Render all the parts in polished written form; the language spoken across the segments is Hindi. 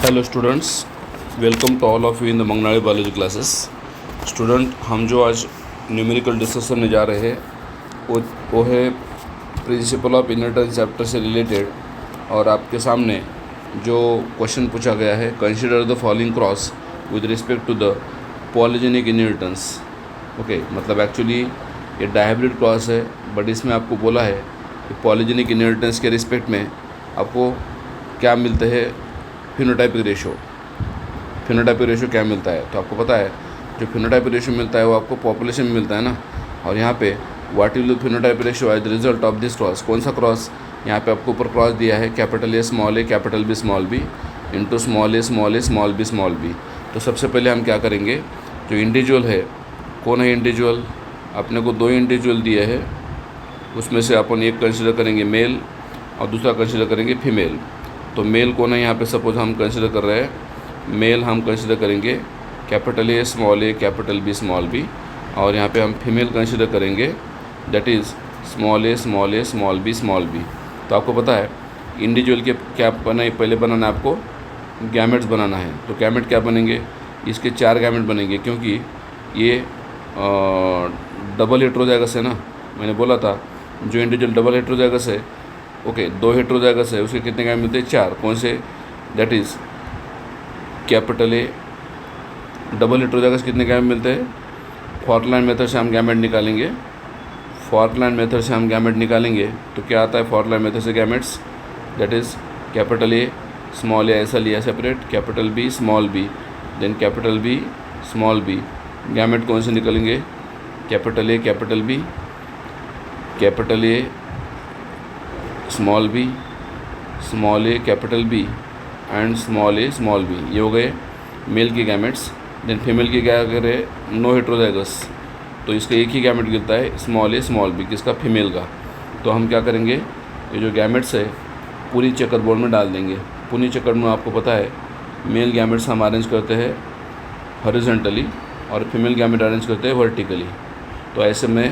Hello students, welcome to all of you in the मंगनाड़ी बायोलॉजी क्लासेस। स्टूडेंट, हम जो आज न्यूमेरिकल डिस्कशन में जा रहे हैं वो है प्रिंसिपल ऑफ इनहेरिटेंस चैप्टर से रिलेटेड। और आपके सामने जो क्वेश्चन पूछा गया है, consider the following cross with respect to the polygenic inheritance. Okay, मतलब एक्चुअली ये डायहाइब्रिड क्रॉस है, बट इसमें आपको बोला है कि पॉलीजेनिक इनहेरिटेंस के रिस्पेक्ट में आपको क्या मिलते हैं, फिनोटाइपिक रेशो क्या मिलता है। तो आपको पता है जो फिनोटाइपिक रेशो मिलता है वो आपको पॉपुलेशन में मिलता है ना। और यहाँ पे what will the phenotypic ratio as the result of this cross. कौन सा क्रॉस, यहाँ पे आपको ऊपर क्रॉस दिया है capital A capital B into small B small B. तो सबसे पहले हम क्या करेंगे, जो इंडिविजुअल है, कौन है इंडिविजुअल, अपने को दो इंडिविजुअल दिए है, उसमें से अपन एक कंसिडर करेंगे मेल और दूसरा कंसिडर करेंगे फीमेल। तो मेल कौन है, यहाँ पे सपोज हम कंसिडर कर रहे हैं, मेल हम कंसिडर करेंगे capital A capital B small B, और यहाँ पे हम फीमेल कंसिडर करेंगे that is small A small B. तो आपको पता है इंडिविजुअल के क्या पहले बनाना है, आपको गैमेट्स बनाना है। तो गैमेट क्या बनेंगे, इसके 4 गैमेट बनेंगे, क्योंकि ये डबल हेटेरोजाइगस है ना। मैंने बोला था जो इंडिविजुअल डबल हेटेरोजाइगस है, ओके, 2 हेटेरोजाइगस है, उसके कितने गैमेट मिलते हैं, 4। कौन से, that is capital A. Double heterozygous कितने गैमेट मिलते हैं, फॉरलैंड मेथड से हम गैमेट निकालेंगे। तो क्या आता है फॉरलैंड मेथड से gametes, that is capital A small A ऐसा लिया separate, capital B small B, then capital B small B. Gamete कौन से निकलेंगे, capital A capital B, capital A small B, small A capital B and small A small B. ये हो गए मेल के गैमेट्स। देन फीमेल की क्या करें, नो हेटेरोजाइगस, तो इसका एक ही गैमेट गिरता है स्मॉल बी, किसका, फीमेल का। तो हम क्या करेंगे, ये जो गैमेट्स है पूरी चेकर बोर्ड में डाल देंगे। पूरी चेकर में आपको पता है मेल गैमेट्स हम अरेंज करते हैं हॉरिजॉन्टली और फीमेल गैमेट अरेंज करते हैं वर्टिकली। तो ऐसे मैं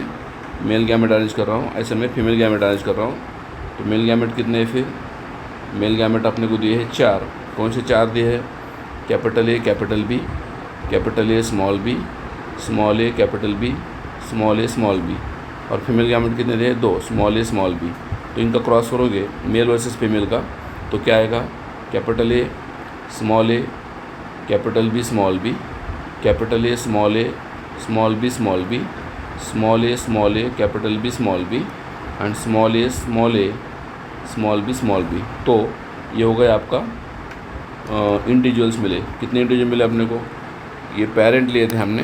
मेल गैमेट अरेंज कर रहा हूँ, ऐसे मैं फीमेल गैमेट अरेंज कर रहा हूँ। तो मेल गैमेट कितने हैं, फिर मेल गैमेट अपने को दिए हैं 4। कौन से 4 दिए हैं, capital A capital B, capital A small A capital B, small A small B. और फीमेल गैमेट कितने दिए हैं, 2, स्मॉल ए स्मॉल बी। तो इनका क्रॉस करोगे मेल वर्सेस फीमेल का, तो क्या आएगा, capital A capital B small B, capital A small B, small A capital B small B and small A small B. तो ये हो गया आपका इंडिविजुअल्स मिले। कितने इंडिविजुअल मिले अपने को, ये पेरेंट लिए थे हमने,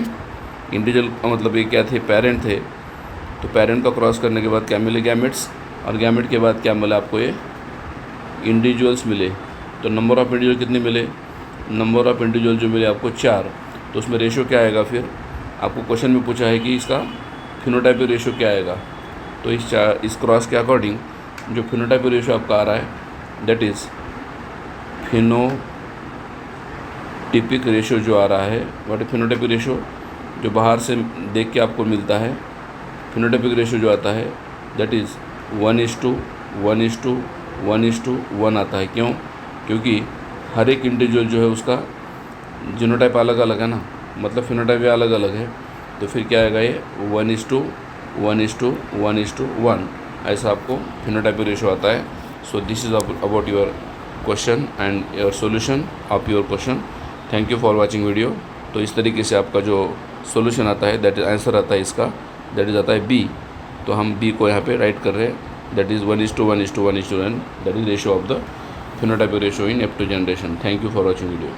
इंडिविजुअल मतलब ये क्या थे, पेरेंट थे। तो पेरेंट का क्रॉस करने के बाद क्या मिले, गैमेट्स, और गैमेट के बाद क्या मिला आपको, ये इंडिविजुअल्स मिले। तो नंबर ऑफ़ इंडिविजुअल कितने मिले, नंबर ऑफ़ इंडिविजुअल जो मिले आपको 4। तो उसमें रेशो क्या आएगा, फिर आपको क्वेश्चन में पूछा है कि इसका फिनोटाइपिक रेशो क्या आएगा। तो इस क्रॉस के अकॉर्डिंग जो फिनोटाइपिक रेशो आपका आ रहा है, दैट इज़ फिनोटिपिक रेशो जो आ रहा है, व्हाट फिनोटाइपिक रेशो जो बाहर से देख के आपको मिलता है, फिनोटाइपिक रेशो जो आता है दैट इज़ 1:1:1:1 आता है। क्यों, क्योंकि हर एक इंडिविजुअल जो है उसका जीनोटाइप अलग अलग है ना, मतलब फिनोटाइप अलग अलग है। तो फिर क्या आएगा, ये 1:1:1:1 ऐसा आपको फिनोटाइपिक रेशो आता है। So this is about your question and your solution of your question. Thank you for watching video. तो इस तरीके से आपका जो सॉल्यूशन आता है, दैट इज आंसर आता है इसका, दैट इज आता है बी। तो हम बी को यहाँ पे राइट कर रहे हैं, that is 1:1:1:1, that is ratio of the phenotypic ratio in F2 generation. Thank you for watching video.